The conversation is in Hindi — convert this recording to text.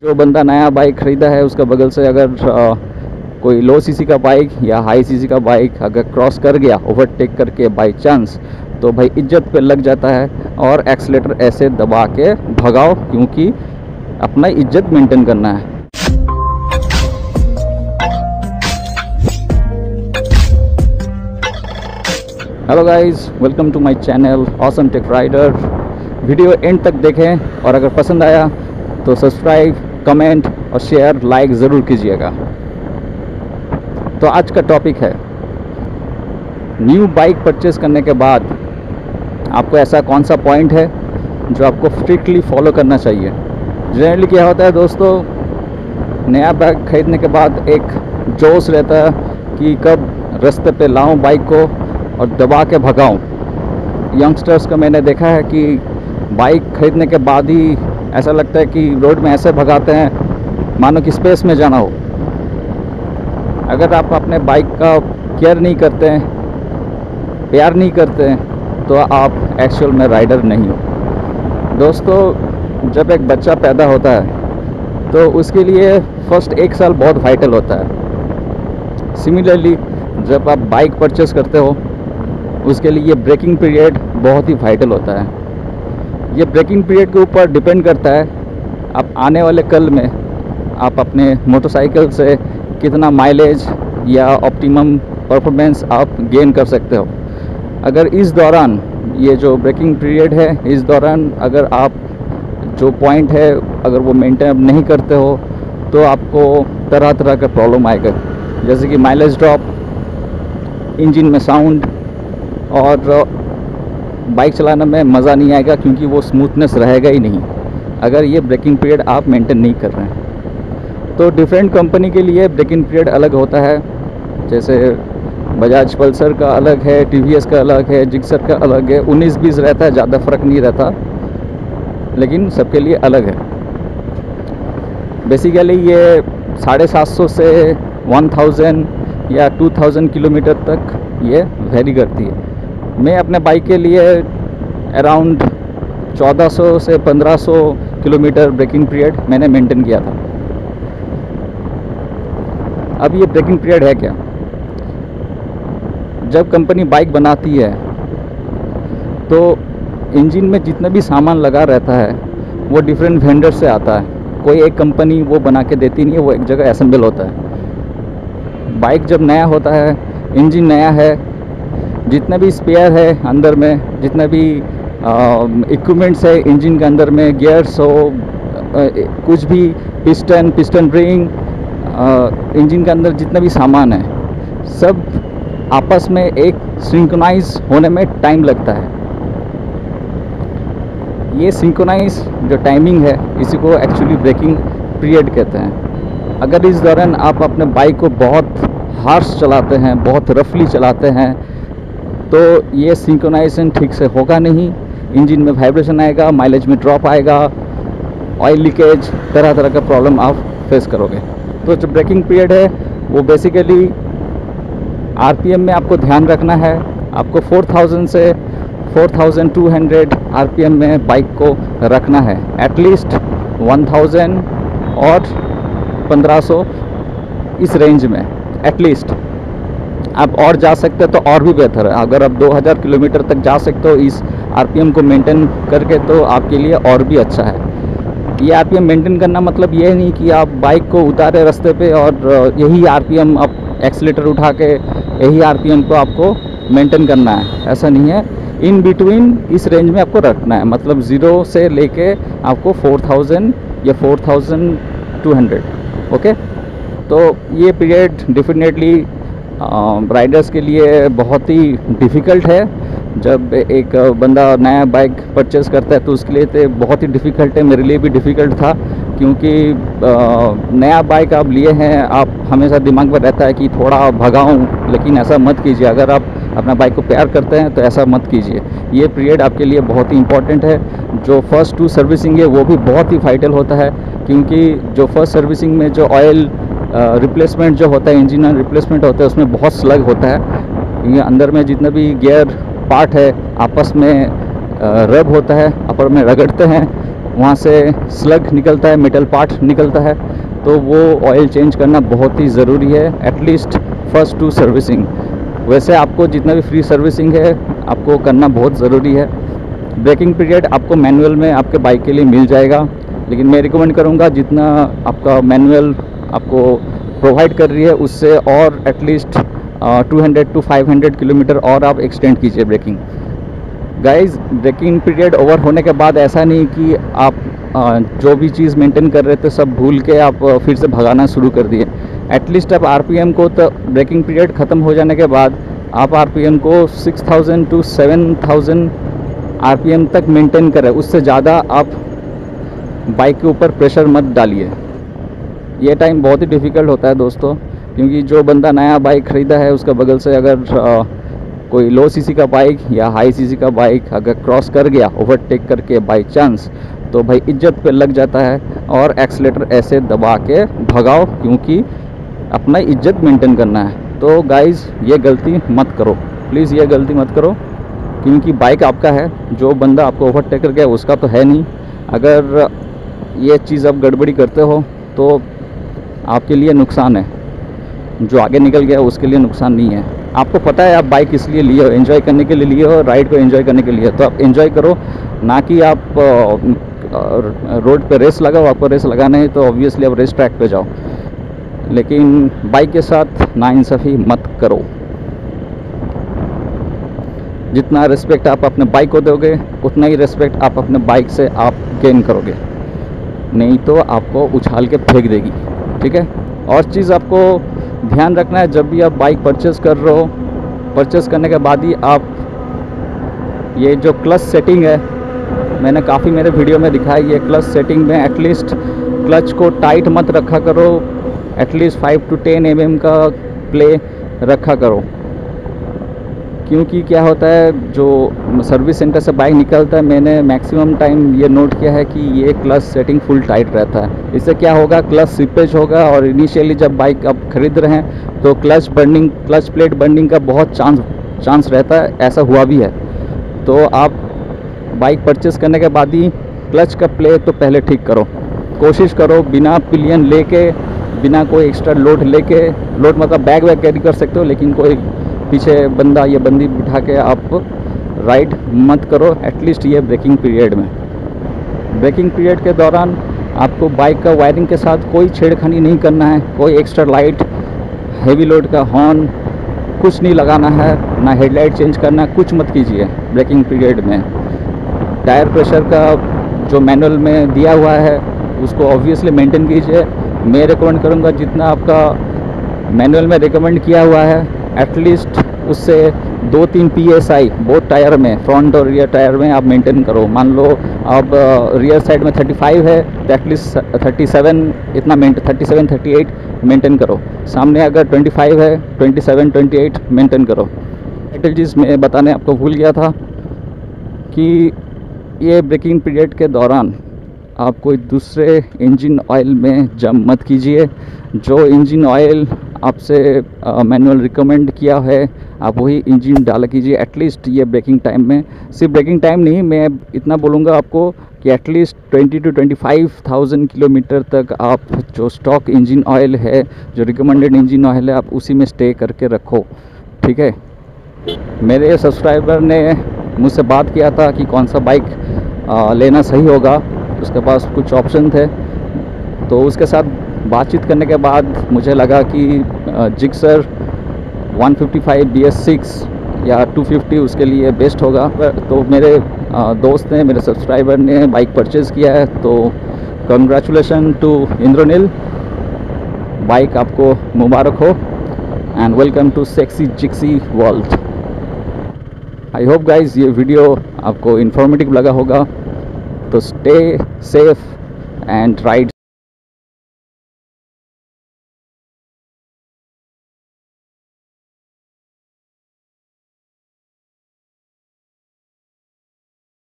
जो बंदा नया बाइक ख़रीदा है उसका बगल से अगर कोई लो सीसी का बाइक या हाई सीसी का बाइक अगर क्रॉस कर गया ओवरटेक करके बाई चांस, तो भाई इज्जत पे लग जाता है और एक्सीलेटर ऐसे दबा के भगाओ, क्योंकि अपना इज्जत मेंटेन करना है। Hello guys, welcome to my channel Awesome Tech Rider. Video end तक देखें और अगर पसंद आया तो सब्सक्राइब, कमेंट और शेयर, लाइक ज़रूर कीजिएगा। तो आज का टॉपिक है न्यू बाइक परचेज़ करने के बाद आपको ऐसा कौन सा पॉइंट है जो आपको स्ट्रिक्टली फॉलो करना चाहिए। जनरली क्या होता है दोस्तों, नया बाइक खरीदने के बाद एक जोश रहता है कि कब रास्ते पे लाऊं बाइक को और दबा के भगाऊं। यंगस्टर्स का मैंने देखा है कि बाइक खरीदने के बाद ही ऐसा लगता है कि रोड में ऐसे भगाते हैं मानो कि स्पेस में जाना हो। अगर आप अपने बाइक का केयर नहीं करते हैं, प्यार नहीं करते हैं, तो आप एक्चुअल में राइडर नहीं हो। दोस्तों, जब एक बच्चा पैदा होता है तो उसके लिए फर्स्ट 1 साल बहुत वाइटल होता है। सिमिलरली जब आप बाइक परचेस करते हो उसके लिए ब्रेकिंग पीरियड बहुत ही वाइटल होता है। ये ब्रेकिंग पीरियड के ऊपर डिपेंड करता है आप आने वाले कल में आप अपने मोटरसाइकिल से कितना माइलेज या ऑप्टिमम परफॉर्मेंस आप गेन कर सकते हो। अगर इस दौरान ये जो ब्रेकिंग पीरियड है, इस दौरान अगर आप जो पॉइंट है अगर वो मेंटेन नहीं करते हो तो आपको तरह तरह का प्रॉब्लम आएगा, जैसे कि माइलेज ड्रॉप, इंजन में साउंड और बाइक चलाने में मज़ा नहीं आएगा, क्योंकि वो स्मूथनेस रहेगा ही नहीं अगर ये ब्रेकिंग पीरियड आप मेंटेन नहीं कर रहे हैं। तो डिफरेंट कंपनी के लिए ब्रेकिंग पीरियड अलग होता है, जैसे बजाज पल्सर का अलग है, टीवीएस का अलग है, जिक्सर का अलग है। 19-20 रहता है, ज़्यादा फ़र्क नहीं रहता, लेकिन सबके लिए अलग है। बेसिकली ये 750 से 1000 या 2000 किलोमीटर तक ये वेरी करती है। मैं अपने बाइक के लिए अराउंड 1400 से 1500 किलोमीटर ब्रेकिंग पीरियड मैंने मेंटेन किया था। अब ये ब्रेकिंग पीरियड है क्या? जब कंपनी बाइक बनाती है तो इंजन में जितना भी सामान लगा रहता है वो डिफरेंट वेंडर से आता है। कोई एक कंपनी वो बना के देती नहीं है, वो एक जगह असेंबल होता है। बाइक जब नया होता है, इंजन नया है, जितना भी स्पेयर है अंदर में, जितना भी इक्विपमेंट्स है इंजन के अंदर में, गियर्स हो, कुछ भी पिस्टन रिंग, इंजन के अंदर जितना भी सामान है, सब आपस में एक सिंक्रोनाइज होने में टाइम लगता है। ये सिंक्रोनाइज जो टाइमिंग है इसी को एक्चुअली ब्रेकिंग पीरियड कहते हैं। अगर इस दौरान आप अपने बाइक को बहुत हार्श चलाते हैं, बहुत रफली चलाते हैं, तो ये सिंक्रोनाइजेशन ठीक से होगा नहीं, इंजन में वाइब्रेशन आएगा, माइलेज में ड्रॉप आएगा, ऑयल लीकेज, तरह तरह का प्रॉब्लम आप फेस करोगे। तो जो ब्रेकिंग पीरियड है वो बेसिकली आरपीएम में आपको ध्यान रखना है। आपको 4000 से 4200 आरपीएम में बाइक को रखना है, एटलीस्ट 1000 और 1500 इस रेंज में एटलीस्ट। आप और जा सकते हो तो और भी बेहतर है। अगर आप 2000 किलोमीटर तक जा सकते हो इस आरपीएम को मेंटेन करके, तो आपके लिए और भी अच्छा है। ये आरपीएम मेंटेन करना मतलब ये नहीं कि आप बाइक को उतारे रास्ते पे और यही आरपीएम आप एक्सीलेटर उठा के यही आरपीएम को आपको मेंटेन करना है, ऐसा नहीं है। इन बिटवीन इस रेंज में आपको रखना है, मतलब 0 से लेके आपको 4000 या 4200। ओके, तो ये पीरियड डेफिनेटली राइडर्स के लिए बहुत ही डिफ़िकल्ट है। जब एक बंदा नया बाइक परचेज़ करता है तो उसके लिए तो बहुत ही डिफ़िकल्ट है, मेरे लिए भी डिफ़िकल्ट था, क्योंकि नया बाइक आप लिए हैं, आप हमेशा दिमाग में रहता है कि थोड़ा भगाऊं, लेकिन ऐसा मत कीजिए। अगर आप अपना बाइक को प्यार करते हैं तो ऐसा मत कीजिए। ये पीरियड आपके लिए बहुत ही इम्पॉर्टेंट है। जो फर्स्ट 2 सर्विसिंग है वो भी बहुत ही वाइटल होता है, क्योंकि जो फर्स्ट सर्विसिंग में जो ऑयल रिप्लेसमेंट जो होता है, इंजन रिप्लेसमेंट होता है, उसमें बहुत स्लग होता है। ये अंदर में जितना भी गियर पार्ट है आपस में रब होता है, आपस में रगड़ते हैं, वहाँ से स्लग निकलता है, मेटल पार्ट निकलता है, तो वो ऑयल चेंज करना बहुत ही ज़रूरी है, एटलीस्ट फर्स्ट टू सर्विसिंग। वैसे आपको जितना भी फ्री सर्विसिंग है आपको करना बहुत ज़रूरी है। ब्रेकिंग पीरियड आपको मैनुअल में आपके बाइक के लिए मिल जाएगा, लेकिन मैं रिकमेंड करूँगा जितना आपका मैनुअल आपको प्रोवाइड कर रही है उससे और एटलीस्ट 200 to 500 किलोमीटर और आप एक्सटेंड कीजिए breaking. Guys, breaking period over होने के बाद ऐसा नहीं कि आप जो भी चीज़ मेंटेन कर रहे थे सब भूल के आप फिर से भगाना शुरू कर दिए। एटलीस्ट आप आरपीएम को, तो ब्रेकिंग पीरियड ख़त्म हो जाने के बाद आप आरपीएम को 6000 to 7000 आरपीएम तक मेंटेन करें, उससे ज़्यादा आप बाइक के ऊपर प्रेशर मत डालिए। ये टाइम बहुत ही डिफ़िकल्ट होता है दोस्तों, क्योंकि जो बंदा नया बाइक ख़रीदा है उसका बगल से अगर कोई लो सीसी का बाइक या हाई सीसी का बाइक अगर क्रॉस कर गया ओवरटेक करके बाई चांस, तो भाई इज्जत पे लग जाता है। और एक्सीलेटर ऐसे दबा के भगाओ, क्योंकि अपना इज्जत मेंटेन करना है। तो गाइज़, ये गलती मत करो, प्लीज़ ये गलती मत करो, क्योंकि बाइक आपका है, जो बंदा आपको ओवरटेक कर गया उसका तो है नहीं। अगर ये चीज़ आप गड़बड़ी करते हो तो आपके लिए नुकसान है, जो आगे निकल गया उसके लिए नुकसान नहीं है। आपको पता है आप बाइक इसलिए लिए हो, एंजॉय करने के लिए लिए हो, राइड को एंजॉय करने के लिए, तो आप एंजॉय करो, ना कि आप रोड पे रेस लगाओ। आपको रेस लगाना है तो ऑब्वियसली आप रेस ट्रैक पे जाओ, लेकिन बाइक के साथ नाइंसाफ़ी मत करो। जितना रिस्पेक्ट आप अपने बाइक को दोगे उतना ही रिस्पेक्ट आप अपने बाइक से आप गेन करोगे, नहीं तो आपको उछाल के फेंक देगी, ठीक है। और चीज़ आपको ध्यान रखना है, जब भी आप बाइक परचेज़ कर रहे हो, परचेज़ करने के बाद ही आप ये जो क्लच सेटिंग है, मैंने काफ़ी मेरे वीडियो में दिखाया, ये क्लच सेटिंग में एटलीस्ट क्लच को टाइट मत रखा करो, एटलीस्ट 5 to 10 mm का प्ले रखा करो। क्योंकि क्या होता है, जो सर्विस सेंटर से बाइक निकलता है, मैंने मैक्सिमम टाइम ये नोट किया है कि ये क्लच सेटिंग फुल टाइट रहता है। इससे क्या होगा, क्लच स्लिपेज होगा, और इनिशियली जब बाइक आप खरीद रहे हैं तो क्लच प्लेट बर्निंग का बहुत चांस रहता है, ऐसा हुआ भी है। तो आप बाइक परचेज़ करने के बाद ही क्लच का प्ले तो पहले ठीक करो, कोशिश करो बिना पिलियन लेके, बिना कोई एक्स्ट्रा लोड लेके, लोड मतलब बैग वैग कैरी कर सकते हो, लेकिन कोई पीछे बंदा या बंदी बिठा के आप राइड मत करो, एटलीस्ट ये ब्रेकिंग पीरियड में। ब्रेकिंग पीरियड के दौरान आपको बाइक का वायरिंग के साथ कोई छेड़खानी नहीं करना है, कोई एक्स्ट्रा लाइट, हेवी लोड का हॉर्न कुछ नहीं लगाना है, ना हेडलाइट चेंज करना, कुछ मत कीजिए ब्रेकिंग पीरियड में। टायर प्रेशर का जो मैनुअल में दिया हुआ है उसको ऑब्वियसली मेंटेन कीजिए। मैं रिकमेंड करूँगा जितना आपका मैनुअल में रिकमेंड किया हुआ है, एटलीस्ट उससे 2-3 PSI बोथ टायर में, फ्रंट और रियर टायर में आप मेंटेन करो। मान लो आप रियर साइड में 35 है तो एटलीस्ट 37 इतना 37-38 मेंटेन करो। सामने अगर 25 है 27-28 मेंटेन करो। एक चीज़ मैं बताने आपको भूल गया था कि ये ब्रेकिंग पीरियड के दौरान आप कोई दूसरे इंजन ऑयल में जंप मत कीजिए। जो इंजन ऑयल आपसे मैनुअल रिकमेंड किया है आप वही इंजन डाला कीजिए एटलीस्ट ये ब्रेकिंग टाइम में। सिर्फ ब्रेकिंग टाइम नहीं, मैं इतना बोलूँगा आपको कि एटलीस्ट 20 to 25,000 किलोमीटर तक आप जो स्टॉक इंजन ऑयल है, जो रिकमेंडेड इंजन ऑयल है, आप उसी में स्टे करके रखो, ठीक है। मेरे सब्सक्राइबर ने मुझसे बात किया था कि कौन सा बाइक लेना सही होगा, उसके पास कुछ ऑप्शन थे, तो उसके साथ बातचीत करने के बाद मुझे लगा कि जिक्सर 155 BS6 या 250 उसके लिए बेस्ट होगा। तो मेरे दोस्त ने, मेरे सब्सक्राइबर ने बाइक परचेज़ किया है, तो कंग्रेचुलेशन टू इंद्रनील, बाइक आपको मुबारक हो and welcome to sexy gixxy world. I hope guys ये वीडियो आपको इन्फॉर्मेटिव लगा होगा, तो स्टे सेफ एंड राइड